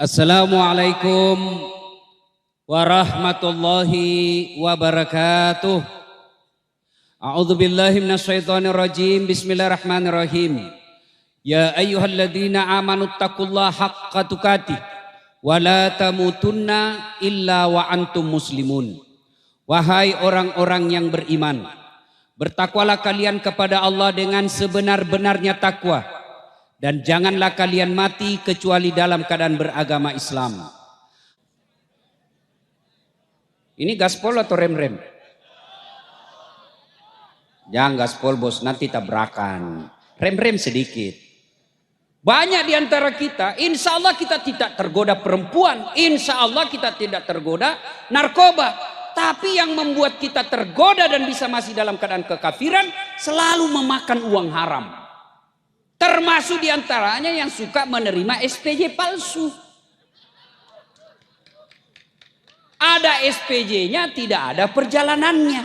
Assalamualaikum warahmatullahi wabarakatuh. A'udzu billahi minasyaitonir rajim. Bismillahirrahmanirrahim. Ya ayyuhalladzina amanu taqullaha haqqa tuqatih wa la tamutunna illa wa antum muslimun. Wahai orang-orang yang beriman, bertakwalah kalian kepada Allah dengan sebenar-benarnya takwa. Dan janganlah kalian mati kecuali dalam keadaan beragama Islam. Ini gaspol atau rem-rem? Jangan gaspol bos, nanti tabrakan. Rem-rem sedikit. Banyak di antara kita, insya Allah kita tidak tergoda perempuan. Insya Allah kita tidak tergoda narkoba. Tapi yang membuat kita tergoda dan bisa masih dalam keadaan kekafiran, selalu memakan uang haram. Termasuk diantaranya yang suka menerima SPJ palsu. Ada SPJ-nya, tidak ada perjalanannya.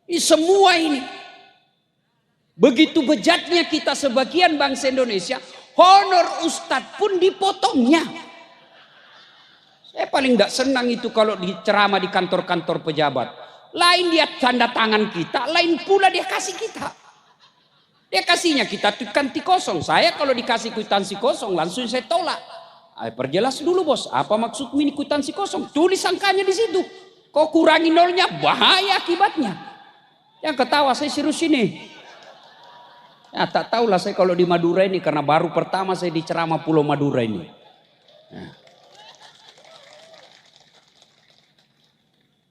Ini semua ini. Begitu bejatnya kita sebagian bangsa Indonesia, honor ustadz pun dipotongnya. Saya paling gak senang itu kalau diceramah di kantor-kantor pejabat. Lain dia tanda tangan kita, lain pula dia kasih kita. Dia kasihnya kita kwitansi kosong. Saya kalau dikasih kwitansi kosong langsung saya tolak. Perjelas dulu bos, apa maksud ini kwitansi kosong? Tulis angkanya di situ. Kok kurangi nolnya, bahaya akibatnya. Yang ketawa saya serius ini. Ya, tak tahulah saya kalau di Madura ini karena baru pertama saya diceramah Pulau Madura ini. Ya.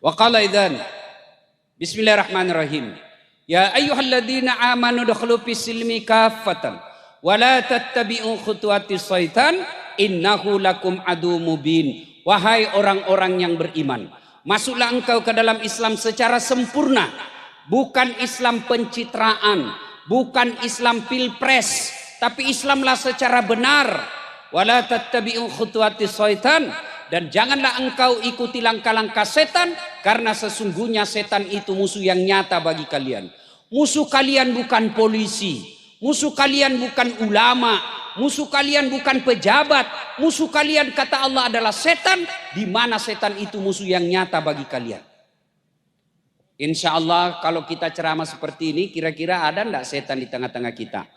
Wa qala idzan. Bismillahirrahmanirrahim. Ya ayyuhalladzina amanu dukhulu fis-silmi kaffatan wa la tattabi'u khutuwatis syaitan innahu lakum adu mubin. Wahai orang-orang yang beriman, masuklah engkau ke dalam Islam secara sempurna, bukan Islam pencitraan, bukan Islam pilpres, tapi Islamlah secara benar. Wa la tattabi'u khutuwatis syaitan, dan janganlah engkau ikuti langkah-langkah setan, karena sesungguhnya setan itu musuh yang nyata bagi kalian. Musuh kalian bukan polisi, musuh kalian bukan ulama, musuh kalian bukan pejabat, musuh kalian kata Allah adalah setan, di mana setan itu musuh yang nyata bagi kalian. Insya Allah kalau kita ceramah seperti ini, kira-kira ada enggak setan di tengah-tengah kita?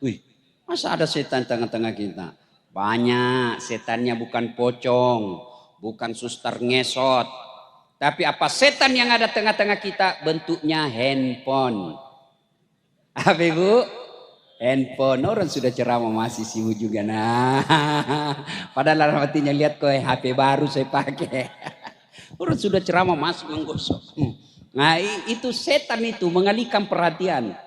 Wih, masa ada setan di tengah-tengah kita? Banyak. Setannya bukan pocong, bukan suster ngesot, tapi apa setan yang ada tengah-tengah kita? Bentuknya handphone. Apa ibu? Handphone. Orang sudah ceramah masih sibuk juga. Nah, padahal artinya lihat kok HP baru saya pakai. Orang sudah ceramah masih menggosok. Nah itu setan itu mengalihkan perhatian.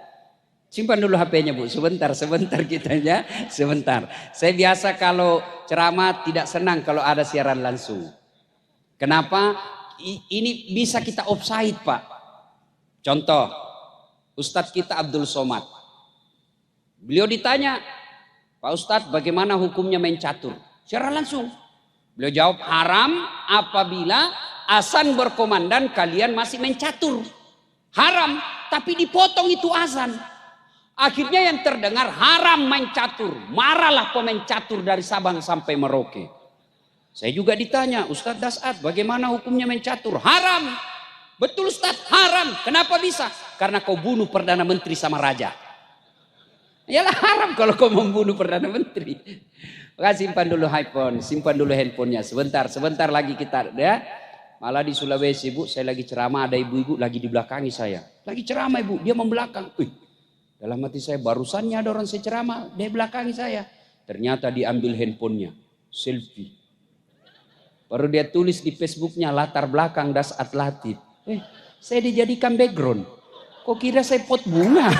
Simpan dulu HP-nya bu, sebentar kitanya, sebentar. Saya biasa kalau ceramah tidak senang kalau ada siaran langsung. Kenapa? Ini bisa kita offside pak. Contoh, Ustadz kita Abdul Somad. Beliau ditanya, Pak Ustadz bagaimana hukumnya main catur? Secara langsung. Beliau jawab haram apabila azan berkomandan kalian masih main catur. Haram, tapi dipotong itu azan. Akhirnya yang terdengar haram main catur. Marahlah pemain catur dari Sabang sampai Merauke. Saya juga ditanya, Ustadz Dasat bagaimana hukumnya main catur? Haram. Betul Ustadz, haram. Kenapa bisa? Karena kau bunuh Perdana Menteri sama Raja. Yalah haram kalau kau membunuh Perdana Menteri. Maka simpan dulu handphone, simpan dulu handphonenya. Sebentar lagi kita ya. Malah di Sulawesi bu, saya lagi ceramah ada ibu-ibu lagi di belakangi saya. Lagi ceramah ibu, dia membelakang. Dalam hati saya barusannya ada orang saya ceramah, dia belakangi saya. Ternyata diambil handphonenya, selfie. Baru dia tulis di Facebooknya latar belakang Dasat Latif. Saya dijadikan background. Kok kira saya pot bunga?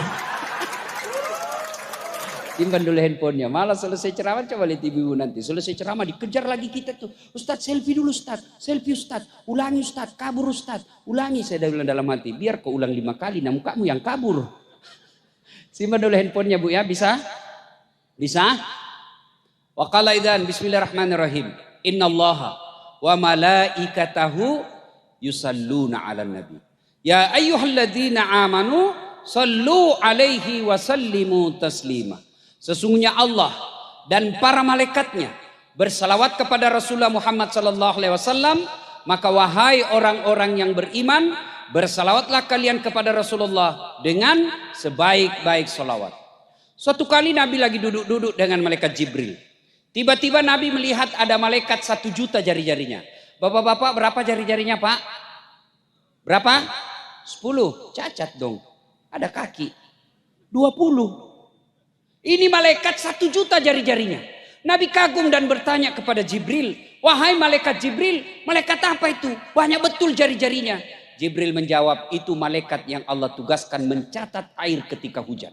Simpan dulu handphonenya. Malah selesai ceramah coba lihat ibu nanti. Selesai ceramah dikejar lagi kita tuh. Ustadz selfie dulu Ustadz. Selfie Ustadz. Ulangi Ustadz. Kabur Ustadz. Ulangi. Saya bilang dalam hati. Biar kau ulang 5 kali. Nah mukamu yang kabur. Simpan dulu handphonenya bu ya, bisa? Bisa? Wa qala idzan bismillahirrahmanirrahim. Innallaha wa malaikatahu yusalluna 'alan nabi. Ya ayyuhalladzina amanu sallu alaihi wa sallimu taslima. Sesungguhnya Allah dan para malaikatnya bersalawat kepada Rasulullah Muhammad sallallahu alaihi wasallam, maka wahai orang-orang yang beriman, bersalawatlah kalian kepada Rasulullah dengan sebaik-baik salawat. Suatu kali Nabi lagi duduk-duduk dengan malaikat Jibril. Tiba-tiba Nabi melihat ada malaikat 1 juta jari-jarinya. Bapak-bapak, berapa jari-jarinya, Pak? Berapa? 10. Cacat dong. Ada kaki. 20. Ini malaikat 1 juta jari-jarinya. Nabi kagum dan bertanya kepada Jibril, wahai malaikat Jibril, malaikat apa itu? Banyak betul jari-jarinya. Jibril menjawab, itu malaikat yang Allah tugaskan mencatat air ketika hujan.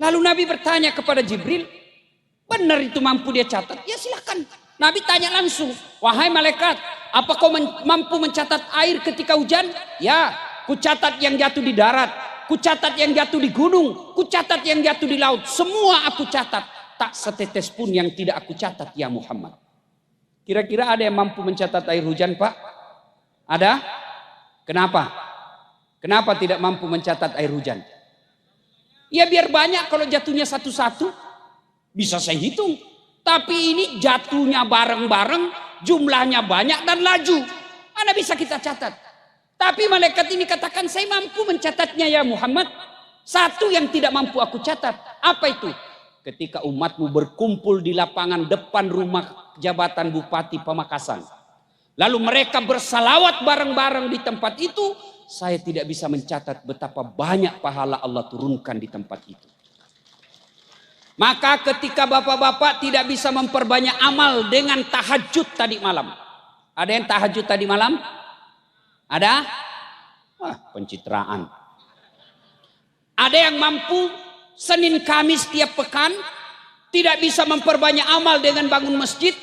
Lalu Nabi bertanya kepada Jibril, benar itu mampu dia catat? Ya silakan. Nabi tanya langsung, wahai malaikat, apa kau mampu mencatat air ketika hujan? Ya, ku catat yang jatuh di darat, ku catat yang jatuh di gunung, ku catat yang jatuh di laut. Semua aku catat, tak setetes pun yang tidak aku catat ya Muhammad. Kira-kira ada yang mampu mencatat air hujan, Pak? Ada? Kenapa? Kenapa tidak mampu mencatat air hujan? Ya biar banyak, kalau jatuhnya satu-satu bisa saya hitung. Tapi ini jatuhnya bareng-bareng, jumlahnya banyak dan laju. Mana bisa kita catat? Tapi malaikat ini katakan, saya mampu mencatatnya ya Muhammad. Satu yang tidak mampu aku catat. Apa itu? Ketika umatmu berkumpul di lapangan depan rumah jabatan Bupati Pamekasan. Lalu mereka bersalawat bareng-bareng di tempat itu. Saya tidak bisa mencatat betapa banyak pahala Allah turunkan di tempat itu. Maka ketika bapak-bapak tidak bisa memperbanyak amal dengan tahajud tadi malam. Ada yang tahajud tadi malam? Ada? Wah, pencitraan. Ada yang mampu Senin Kamis tiap pekan tidak bisa memperbanyak amal dengan bangun masjid,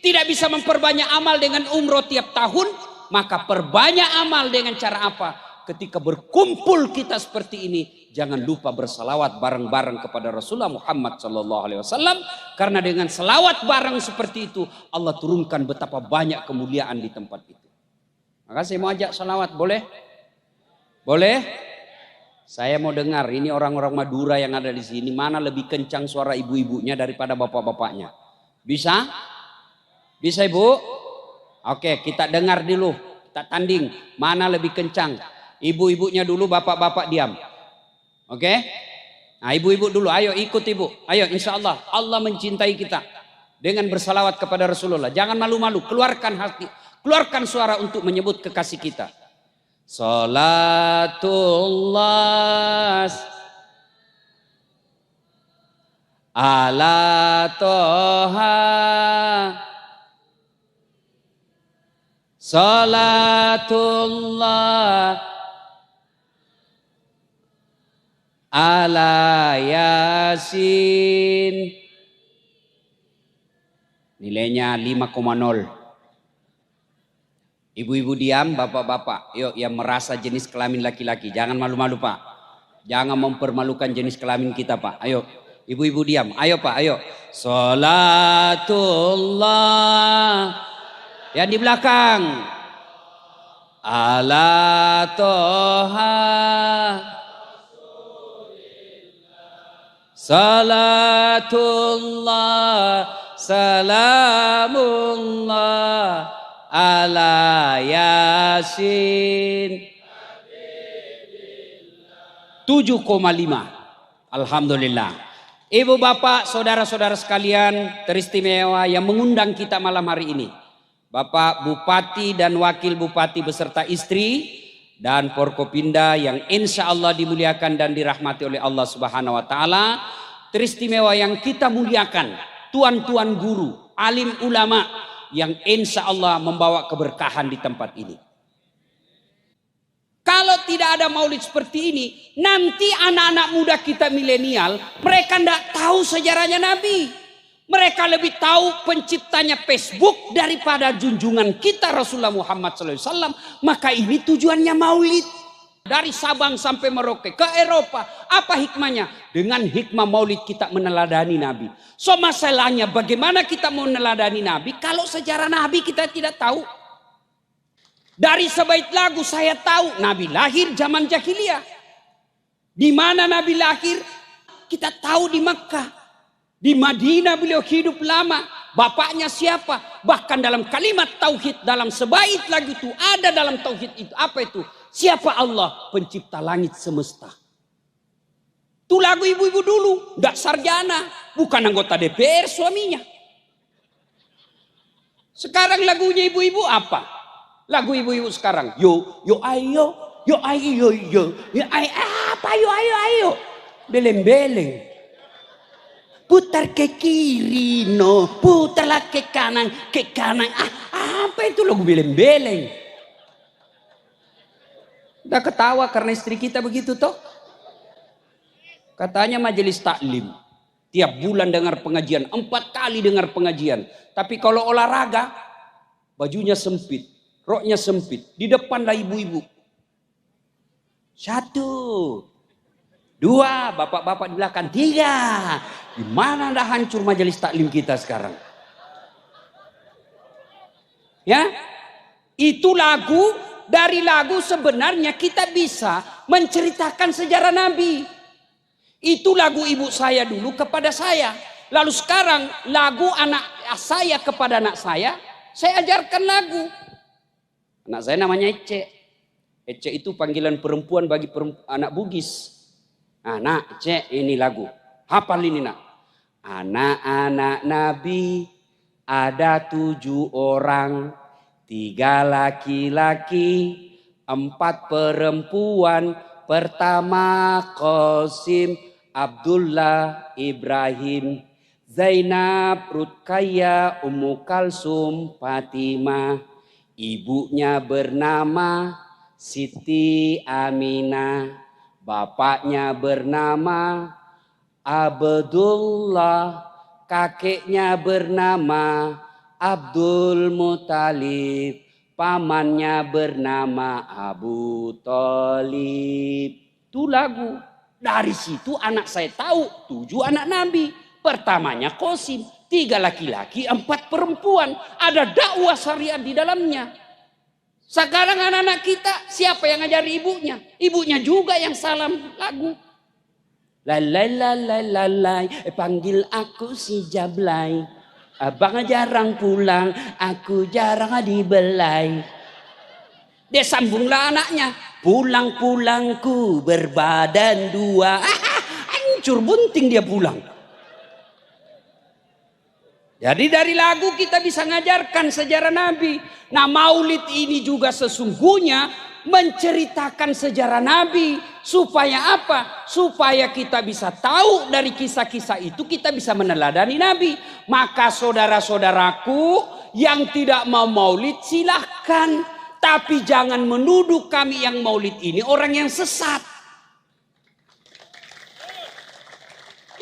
tidak bisa memperbanyak amal dengan umroh tiap tahun, maka perbanyak amal dengan cara apa? Ketika berkumpul kita seperti ini, jangan lupa bersalawat bareng-bareng kepada Rasulullah Muhammad SAW. Karena dengan salawat bareng seperti itu, Allah turunkan betapa banyak kemuliaan di tempat itu. Maka saya mau ajak salawat, boleh? Boleh? Saya mau dengar, ini orang-orang Madura yang ada di sini, mana lebih kencang suara ibu-ibunya daripada bapak-bapaknya? Bisa? Bisa ibu? Oke, kita dengar dulu, kita tanding, mana lebih kencang? Ibu-ibunya dulu, bapak-bapak diam. Oke? Nah, ibu-ibu dulu, ayo ikut ibu. Ayo, insya Allah, Allah mencintai kita dengan bersalawat kepada Rasulullah. Jangan malu-malu, keluarkan hati, keluarkan suara untuk menyebut kekasih kita. Salatullah ala toha, salatullah ala Yasin. Nilainya 5,0. Ibu-ibu diam, bapak-bapak. Yuk, yang merasa jenis kelamin laki-laki, jangan malu-malu Pak. Jangan mempermalukan jenis kelamin kita Pak. Ayo, ibu-ibu diam. Ayo Pak, ayo. Salatullah. Yang di belakang. Ala toha. Salatullah. Salamullah. Ala Yasin 7,5. Alhamdulillah. Ibu bapak saudara-saudara sekalian teristimewa yang mengundang kita malam hari ini, Bapak Bupati dan Wakil Bupati beserta istri dan Forkopimda yang insya Allah dimuliakan dan dirahmati oleh Allah Subhanahu wa Ta'ala. Teristimewa yang kita muliakan, tuan-tuan guru, alim ulama yang insya Allah membawa keberkahan di tempat ini. Kalau tidak ada maulid seperti ini, nanti anak-anak muda kita milenial, mereka tidak tahu sejarahnya Nabi. Mereka lebih tahu penciptanya Facebook daripada junjungan kita Rasulullah Muhammad SAW. Maka ini tujuannya maulid. Dari Sabang sampai Merauke ke Eropa. Apa hikmahnya? Dengan hikmah maulid kita meneladani Nabi. So masalahnya bagaimana kita mau meneladani Nabi kalau sejarah Nabi kita tidak tahu. Dari sebaik lagu saya tahu Nabi lahir zaman jahiliyah. Di mana Nabi lahir? Kita tahu di Makkah. Di Madinah beliau hidup lama. bapaknya siapa. Bahkan dalam kalimat tauhid, dalam sebait lagu itu ada dalam tauhid itu. Apa itu? Siapa Allah? Pencipta langit semesta. Itu lagu ibu-ibu dulu, enggak sarjana, bukan anggota DPR suaminya. Sekarang lagunya ibu-ibu apa? Lagu ibu-ibu sekarang, yo ayo, yo ayo, yo ayo, apa yo ayo. Beleng-beleng. Putar ke kiri, no. Putarlah ke kanan, ke kanan. Apa itu lagu beleng-beleng? Udah ketawa karena istri kita begitu toh. Katanya majelis taklim. Tiap bulan dengar pengajian. 4 kali dengar pengajian. Tapi kalau olahraga, bajunya sempit. Roknya sempit. Di depan lah ibu-ibu. 1, 2, bapak-bapak di belakang. 3. Gimana dah hancur majelis taklim kita sekarang? Ya, itu lagu. Dari lagu sebenarnya kita bisa menceritakan sejarah Nabi. Itu lagu ibu saya dulu kepada saya. Lalu sekarang lagu anak saya kepada anak saya ajarkan lagu. Anak saya namanya Ece. Ece itu panggilan perempuan bagi anak Bugis. Nak, Ece, ini lagu. Hafal ini nak. Anak-anak Nabi ada 7 orang, 3 laki-laki, 4 perempuan. Pertama Qasim, Abdullah, Ibrahim, Zainab, Rutkaya, Ummu Kalsum, Fatimah. Ibunya bernama Siti Aminah, bapaknya bernama Abdullah, kakeknya bernama Abdul Muthalib, pamannya bernama Abu Thalib. Itu lagu. Dari situ anak saya tahu 7 anak Nabi. Pertamanya Qasim, 3 laki-laki, 4 perempuan. Ada dakwah syariat di dalamnya. Sekarang anak-anak kita siapa yang ngajari ibunya? Ibunya juga yang salam lagu. Lalai, panggil aku si Jablay. Abang jarang pulang, aku jarang dibelai. Dia sambunglah anaknya. Pulang-pulangku berbadan 2. Hancur bunting dia pulang. Jadi dari lagu kita bisa ngajarkan sejarah Nabi. Nah, maulid ini juga sesungguhnya menceritakan sejarah Nabi. Supaya apa? Supaya kita bisa tahu dari kisah-kisah itu, kita bisa meneladani Nabi. Maka saudara-saudaraku yang tidak mau maulid silahkan. Tapi jangan menuduh kami yang maulid ini orang yang sesat.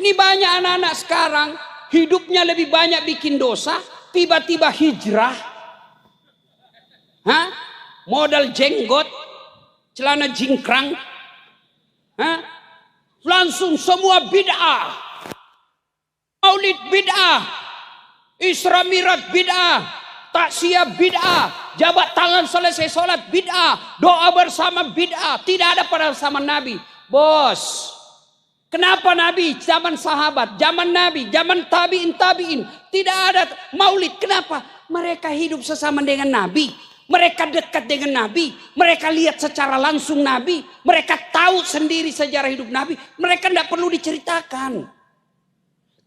Ini banyak anak-anak sekarang hidupnya lebih banyak bikin dosa, tiba-tiba hijrah. Modal jenggot, celana jingkrang. Langsung semua bid'ah. Maulid bid'ah. Isra Mi'raj bid'ah. Taksiyah bid'ah. Jabat tangan selesai sholat bid'ah. Doa bersama bid'ah. Tidak ada pada zaman Nabi. Bos, kenapa Nabi, zaman sahabat, zaman Nabi, zaman tabi'in tidak ada maulid? Kenapa? Mereka hidup sesama dengan Nabi. Mereka dekat dengan Nabi. Mereka lihat secara langsung Nabi. Mereka tahu sendiri sejarah hidup Nabi. Mereka tidak perlu diceritakan.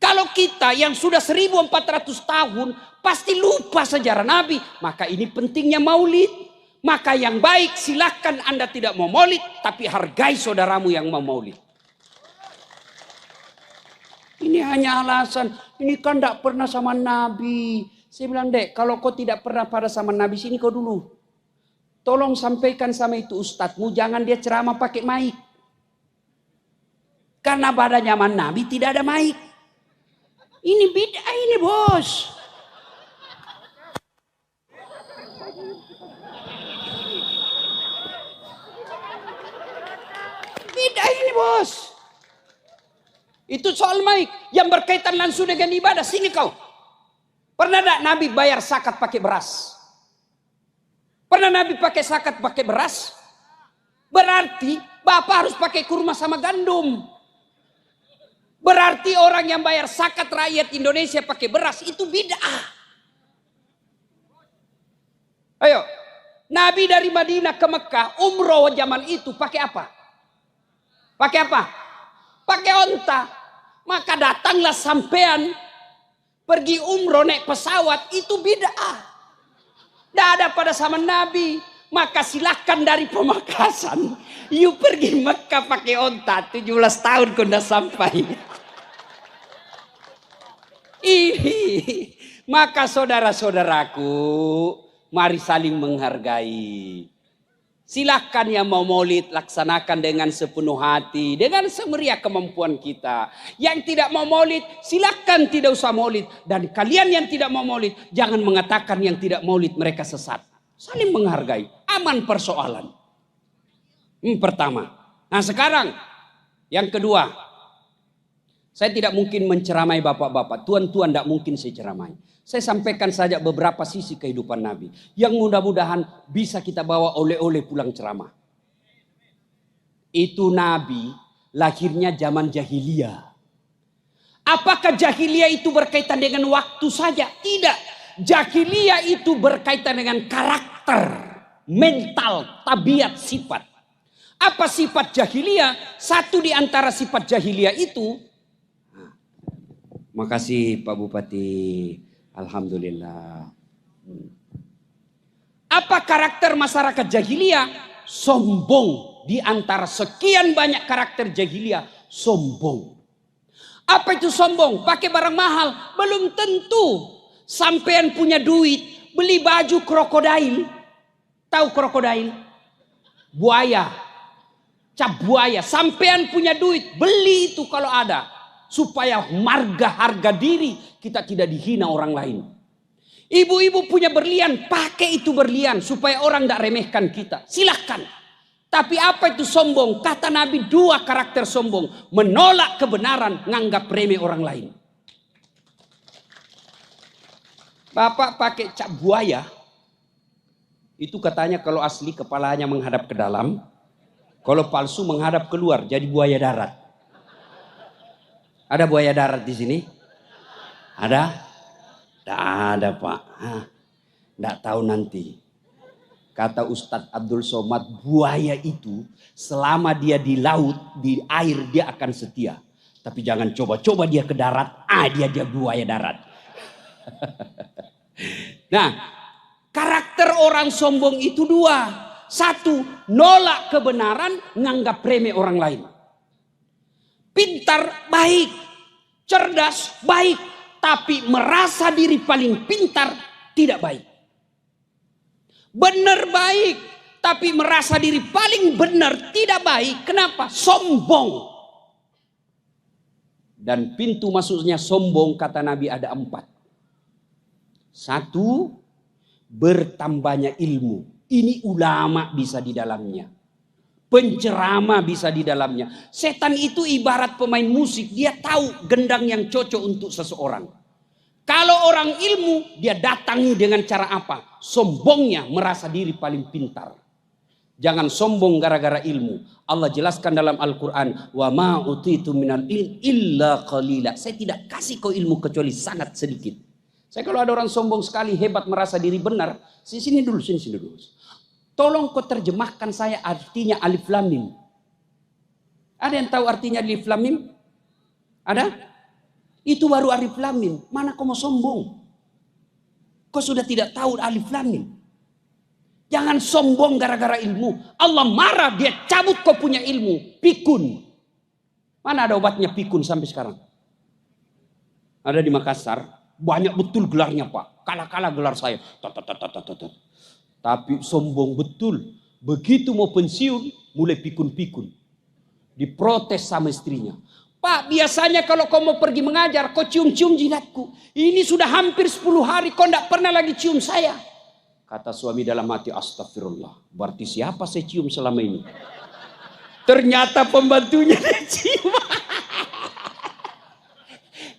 Kalau kita yang sudah 1400 tahun pasti lupa sejarah Nabi. Maka ini pentingnya maulid. Maka yang baik silahkan Anda tidak mau maulid. Tapi hargai saudaramu yang mau maulid. Ini hanya alasan. Ini kan tidak pernah sama Nabi. Saya bilang, Dek, kalau kau tidak pernah pada sama Nabi, sini kau dulu. Tolong sampaikan sama itu ustadzmu, jangan dia ceramah pakai mic. Karena pada zaman Nabi tidak ada mic. Ini bid'ah ini, bos. Bid'ah ini, bos. Itu soal mic yang berkaitan langsung dengan ibadah. Sini kau. Pernah tidak Nabi bayar zakat pakai beras? Pernah Nabi pakai zakat pakai beras? Berarti Bapak harus pakai kurma sama gandum. Berarti orang yang bayar zakat rakyat Indonesia pakai beras itu bid'ah. Ayo, Nabi dari Madinah ke Mekah umroh zaman itu pakai apa? Pakai apa? Pakai onta. Maka datanglah sampean pergi umroh naik pesawat, itu bid'ah. Tidak ada pada zaman Nabi. Maka silahkan dari Pemakasan, you pergi Mekah pakai onta. 17 tahun kau sudah sampai. Ini. Maka saudara-saudaraku, mari saling menghargai. Silahkan yang mau maulid laksanakan dengan sepenuh hati, dengan semeriah kemampuan kita. Yang tidak mau maulid silahkan tidak usah maulid. Dan kalian yang tidak mau maulid jangan mengatakan yang tidak maulid mereka sesat. Saling menghargai, aman persoalan. Pertama. Nah sekarang yang kedua, saya tidak mungkin menceramai bapak-bapak, tuan-tuan tidak mungkin saya ceramai. Saya sampaikan saja beberapa sisi kehidupan Nabi yang mudah-mudahan bisa kita bawa oleh-oleh pulang ceramah. Itu Nabi lahirnya zaman jahiliyah. Apakah jahiliyah itu berkaitan dengan waktu saja? Tidak. Jahiliyah itu berkaitan dengan karakter, mental, tabiat, sifat. Apa sifat jahiliyah? Satu di antara sifat jahiliyah itu. Makasih Pak Bupati. Alhamdulillah. Apa karakter masyarakat jahiliyah? Sombong. Di antara sekian banyak karakter jahiliyah, sombong. Apa itu sombong? Pakai barang mahal? Belum tentu. Sampean punya duit, beli baju krokodil. Tahu krokodil? Buaya. Cap buaya. Sampean punya duit, beli itu kalau ada. Supaya harga diri kita tidak dihina orang lain. Ibu-ibu punya berlian, pakai itu berlian supaya orang tidak remehkan kita. Silahkan. Tapi apa itu sombong? Kata Nabi, 2 karakter sombong. Menolak kebenaran, nganggap remeh orang lain. Bapak pakai cap buaya. Itu katanya kalau asli kepalanya menghadap ke dalam. Kalau palsu menghadap keluar, jadi buaya darat. Ada buaya darat di sini? Ada? Tidak ada Pak. Tidak tahu nanti. Kata Ustadz Abdul Somad, buaya itu selama dia di laut, di air dia akan setia. Tapi jangan coba-coba dia ke darat, dia buaya darat. Nah, karakter orang sombong itu 2. 1, nolak kebenaran, nganggap remeh orang lain. Pintar, baik. Cerdas, baik. Tapi merasa diri paling pintar, tidak baik. Benar baik, tapi merasa diri paling benar, tidak baik. Kenapa? Sombong. Dan pintu masuknya sombong, kata Nabi, ada 4. 1, bertambahnya ilmu. Ini ulama bisa di dalamnya. Penceramah bisa di dalamnya. Setan itu ibarat pemain musik. Dia tahu gendang yang cocok untuk seseorang. Kalau orang ilmu, dia datangi dengan cara apa? Sombongnya merasa diri paling pintar. Jangan sombong gara-gara ilmu. Allah jelaskan dalam Al-Quran. Wa ma utitu minal ilm illa qalila. Saya tidak kasih kau ilmu kecuali sangat sedikit. Saya kalau ada orang sombong sekali, hebat, merasa diri benar. Sini dulu. Tolong kau terjemahkan saya artinya alif lam mim. Ada yang tahu artinya alif lam mim? Ada? Itu baru alif lam mim. Mana kau mau sombong? Kau sudah tidak tahu alif lam mim. Jangan sombong gara-gara ilmu. Allah marah, dia cabut kau punya ilmu. Pikun. Mana ada obatnya pikun sampai sekarang? Ada di Makassar. Banyak betul gelarnya Pak. Kalah-kalah gelar saya. Tapi sombong betul. Begitu mau pensiun, mulai pikun-pikun. Diprotes sama istrinya. Pak, biasanya kalau kau mau pergi mengajar, kau cium-cium jidatku. Ini sudah hampir 10 hari, kau tidak pernah lagi cium saya. Kata suami dalam hati, astagfirullah. Berarti siapa saya cium selama ini? Ternyata pembantunya dia cium.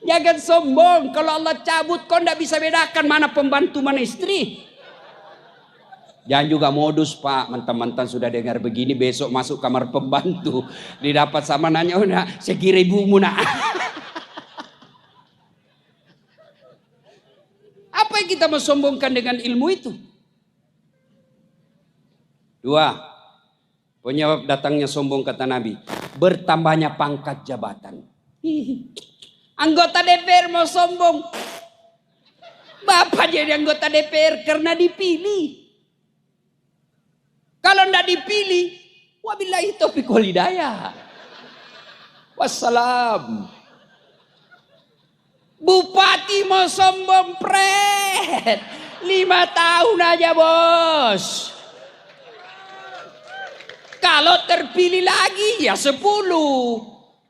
Jangan sombong. Kalau Allah cabut, kau tidak bisa bedakan mana pembantu, mana istri. Jangan juga modus Pak. Mantan-mantan sudah dengar begini, besok masuk kamar pembantu. Didapat sama nanya, saya kira ibumu nak. Apa yang kita mau sombongkan dengan ilmu itu? 2. Penyebab datangnya sombong kata Nabi, bertambahnya pangkat jabatan. Anggota DPR mau sombong. Bapak jadi anggota DPR karena dipilih. Kalau tidak dipilih, wabillahi taufiq wal hidayah. Wassalam. Bupati mau sombong, pret. 5 tahun aja bos. Kalau terpilih lagi ya 10.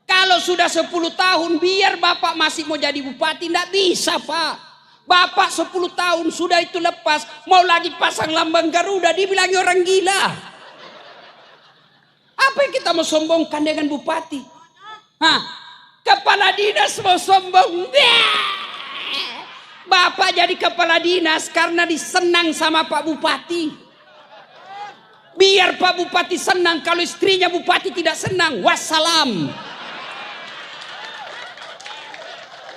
Kalau sudah 10 tahun biar bapak masih mau jadi bupati, tidak bisa pak. Bapak 10 tahun sudah itu lepas, mau lagi pasang lambang Garuda, dibilangi orang gila. Apa yang kita mau sombongkan dengan bupati? Hah? Kepala dinas mau sombong. Bapak jadi kepala dinas karena disenang sama Pak Bupati. Biar Pak Bupati senang, kalau istrinya bupati tidak senang, wassalam.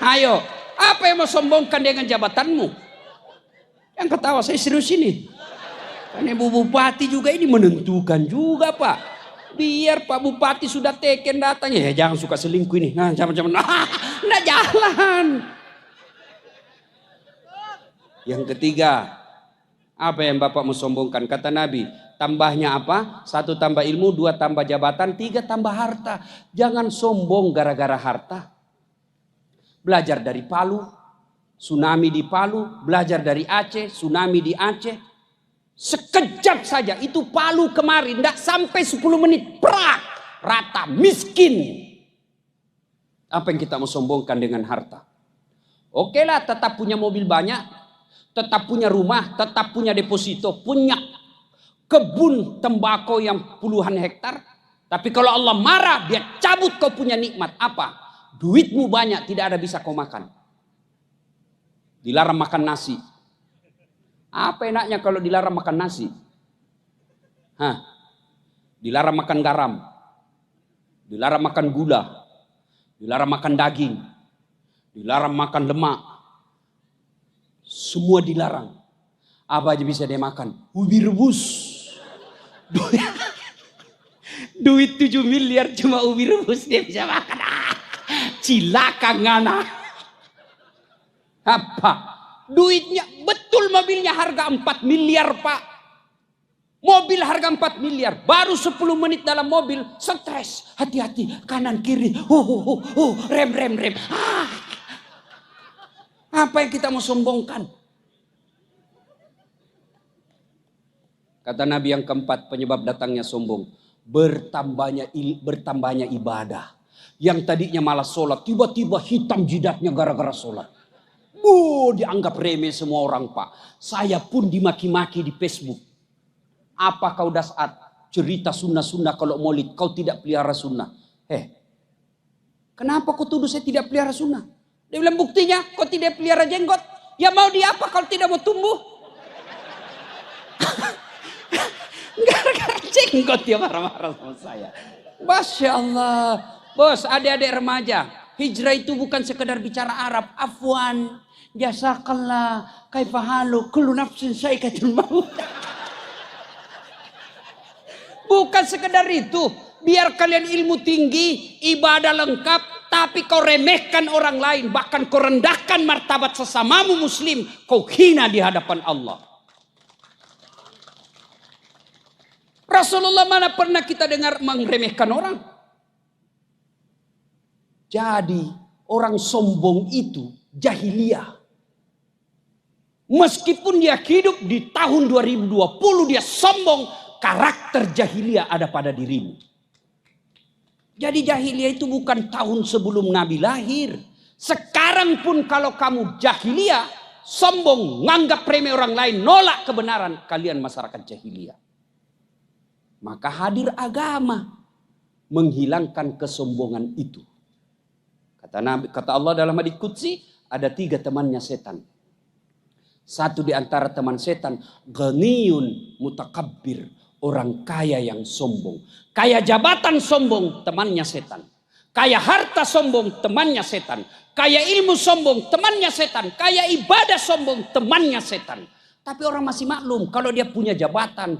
Ayo. Apa yang mau sombongkan dengan jabatanmu? Yang ketawa saya serius ini. Karena Ibu Bupati juga ini menentukan juga Pak. Biar Pak Bupati sudah teken datanya. Ya jangan suka selingkuh ini. Nah jangan. Nggak jalan. Yang ketiga. Apa yang Bapak mau sombongkan? Kata Nabi. Tambahnya apa? 1 tambah ilmu, 2 tambah jabatan, 3 tambah harta. Jangan sombong gara-gara harta. Belajar dari Palu, tsunami di Palu, belajar dari Aceh, tsunami di Aceh. Sekejap saja, itu Palu kemarin, tidak sampai 10 menit, prak, rata, miskin. Apa yang kita mau sombongkan dengan harta? Oke lah, tetap punya mobil banyak, tetap punya rumah, tetap punya deposito, punya kebun tembakau yang puluhan hektar. Tapi kalau Allah marah, dia cabut kau punya nikmat. Apa? Duitmu banyak, tidak ada bisa kau makan. Dilarang makan nasi. Apa enaknya kalau dilarang makan nasi? Hah? Dilarang makan garam. Dilarang makan gula. Dilarang makan daging. Dilarang makan lemak. Semua dilarang. Apa aja bisa dia makan? Ubi rebus. Duit 7 miliar cuma ubi rebus dia bisa makan. Cilaka ngana. Apa? Duitnya betul, mobilnya harga 4 miliar pak. Mobil harga 4 miliar. Baru 10 menit dalam mobil stres. Hati-hati kanan kiri. Rem. Apa yang kita mau sombongkan? Kata Nabi yang keempat penyebab datangnya sombong. Bertambahnya ibadah. Yang tadinya malah sholat, tiba-tiba hitam jidatnya gara-gara sholat. Dianggap remeh semua orang pak. Saya pun dimaki-maki di Facebook. Apa kau dasat cerita sunnah-sunnah kalau maulid, kau tidak pelihara sunnah. Kenapa kau tuduh saya tidak pelihara sunnah? Dia bilang buktinya kau tidak pelihara jenggot. Ya mau diapa kalau tidak mau tumbuh? Gara-gara jenggot dia marah-marah sama saya. Masya Allah. Bos, adik-adik remaja, hijrah itu bukan sekedar bicara Arab. Afwan, jazakallah, kaifahalu, kullu nafsin saikatul maut. Bukan sekedar itu. Biar kalian ilmu tinggi, ibadah lengkap, tapi kau remehkan orang lain, bahkan kau rendahkan martabat sesamamu muslim, kau hina di hadapan Allah. Rasulullah mana pernah kita dengar meremehkan orang? Jadi orang sombong itu jahiliyah. Meskipun dia hidup di tahun 2020 dia sombong, karakter jahiliyah ada pada dirimu. Jadi jahiliyah itu bukan tahun sebelum Nabi lahir. Sekarang pun kalau kamu jahiliyah, sombong, nganggap remeh orang lain, nolak kebenaran, kalian masyarakat jahiliyah. Maka hadir agama menghilangkan kesombongan itu. Kata Allah dalam hadits qudsi, ada 3 temannya setan. Satu di antara teman setan, ghaniyun mutakabbir, orang kaya yang sombong. Kaya jabatan sombong, temannya setan. Kaya harta sombong, temannya setan. Kaya ilmu sombong, temannya setan. Kaya ibadah sombong, temannya setan. Tapi orang masih maklum. Kalau dia punya jabatan,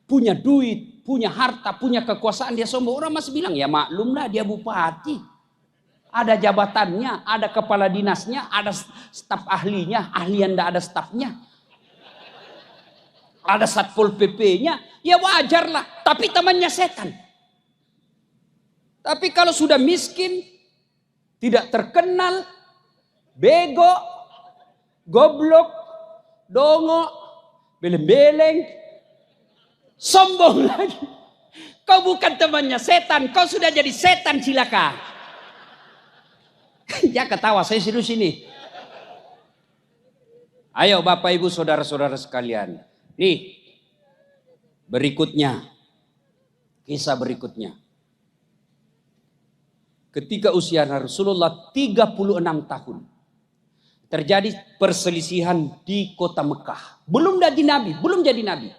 punya duit, punya harta, punya kekuasaan, dia sombong. Orang masih bilang, ya maklumlah dia bupati. Ada jabatannya, ada kepala dinasnya, ada staf ahlinya. Ahli yang tidak ada stafnya. Ada satpol PP-nya. Ya wajarlah. Tapi temannya setan. Tapi kalau sudah miskin, tidak terkenal, bego, goblok, dongo, beleng-beleng, sombong lagi. Kau bukan temannya setan, kau sudah jadi setan cilaka. Ya ketawa, saya serius ini. Ayo Bapak Ibu saudara-saudara sekalian. Nih, berikutnya, kisah berikutnya. Ketika usia Rasulullah 36 tahun. Terjadi perselisihan di kota Mekah. Belum jadi Nabi, belum jadi Nabi.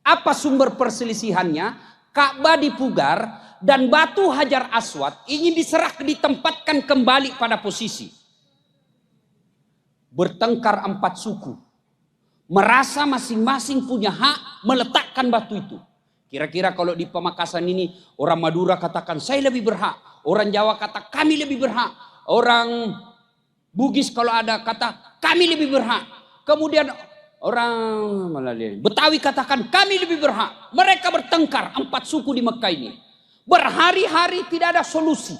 Apa sumber perselisihannya? Ka'bah dipugar dan batu Hajar Aswad ingin ditempatkan kembali pada posisi. Bertengkar 4 suku. Merasa masing-masing punya hak meletakkan batu itu. Kira-kira kalau di Pamekasan ini orang Madura katakan saya lebih berhak. Orang Jawa kata kami lebih berhak. Orang Bugis kalau ada kata kami lebih berhak. Kemudian orang Betawi katakan kami lebih berhak. Mereka bertengkar 4 suku di Mekah ini. Berhari-hari tidak ada solusi.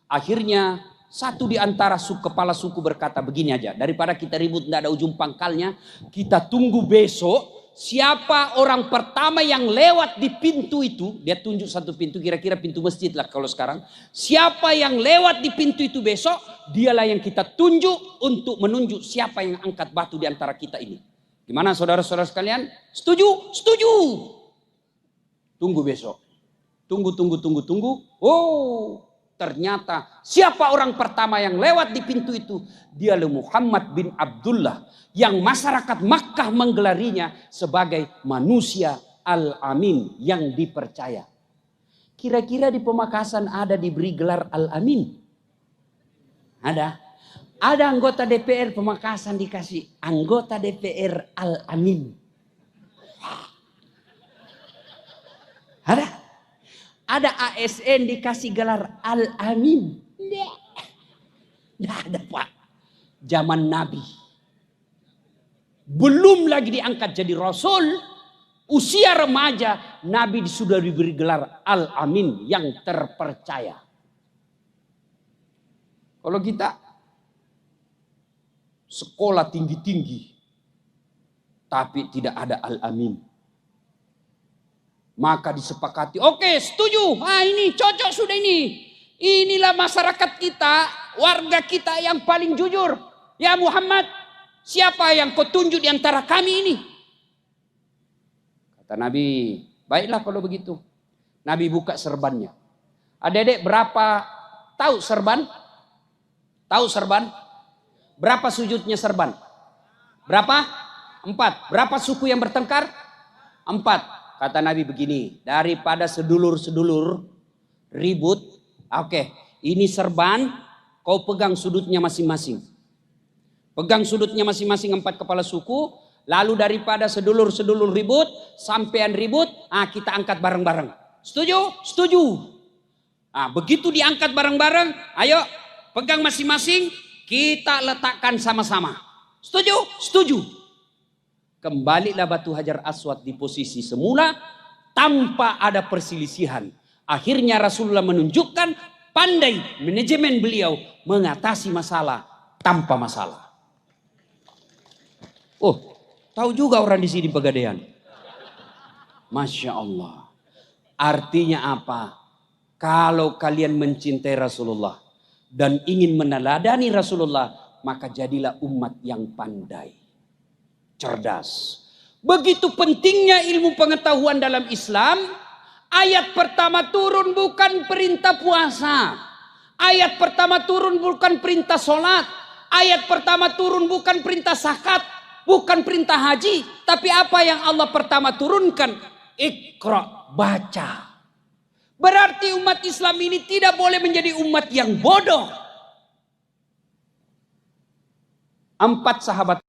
Akhirnya satu di antara kepala suku berkata begini aja. Daripada kita ribut tidak ada ujung pangkalnya. Kita tunggu besok. Siapa orang pertama yang lewat di pintu itu. Dia tunjuk satu pintu, kira-kira pintu masjid lah kalau sekarang. Siapa yang lewat di pintu itu besok, dialah yang kita tunjuk untuk menunjuk siapa yang angkat batu di antara kita ini. Gimana saudara-saudara sekalian? Setuju? Setuju. Tunggu besok. Tunggu. Oh, ternyata siapa orang pertama yang lewat di pintu itu? Dialah Muhammad bin Abdullah. Yang masyarakat Makkah menggelarinya sebagai manusia Al-Amin yang dipercaya. Kira-kira di Pamekasan ada diberi gelar Al-Amin? Ada. Ada anggota DPR Pamekasan dikasih anggota DPR Al-Amin. Ada. Ada ASN dikasih gelar Al-Amin. Tidak ada Pak. Zaman Nabi. Belum lagi diangkat jadi Rasul. Usia remaja. Nabi sudah diberi gelar Al-Amin. Yang terpercaya. Kalau kita. Sekolah tinggi-tinggi. Tapi tidak ada Al-Amin. Maka disepakati. Oke setuju. Ini cocok sudah ini. Inilah masyarakat kita. Warga kita yang paling jujur. Ya Muhammad. Siapa yang kau tunjuk di antara kami ini? Kata Nabi, baiklah kalau begitu. Nabi buka serbannya. Adik-adik berapa tahu serban? Tahu serban? Berapa sujudnya serban? Berapa? 4. Berapa suku yang bertengkar? 4. Kata Nabi begini, daripada sedulur-sedulur ribut, oke, ini serban, kau pegang sudutnya masing-masing. Pegang sudutnya masing-masing 4 kepala suku. Lalu daripada sedulur-sedulur ribut, sampean ribut, kita angkat bareng-bareng. Setuju? Setuju. Begitu diangkat bareng-bareng, ayo pegang masing-masing, kita letakkan sama-sama. Setuju? Setuju. Kembalilah batu Hajar Aswad di posisi semula tanpa ada perselisihan. Akhirnya Rasulullah menunjukkan pandai manajemen beliau mengatasi masalah tanpa masalah. Oh, tahu juga orang di sini Pegadaian. Masya Allah. Artinya apa? Kalau kalian mencintai Rasulullah dan ingin meneladani Rasulullah, maka jadilah umat yang pandai, cerdas. Begitu pentingnya ilmu pengetahuan dalam Islam. Ayat pertama turun bukan perintah puasa. Ayat pertama turun bukan perintah sholat. Ayat pertama turun bukan perintah zakat. Bukan perintah haji. Tapi apa yang Allah pertama turunkan? Iqra, baca. Berarti umat Islam ini tidak boleh menjadi umat yang bodoh. 4 sahabat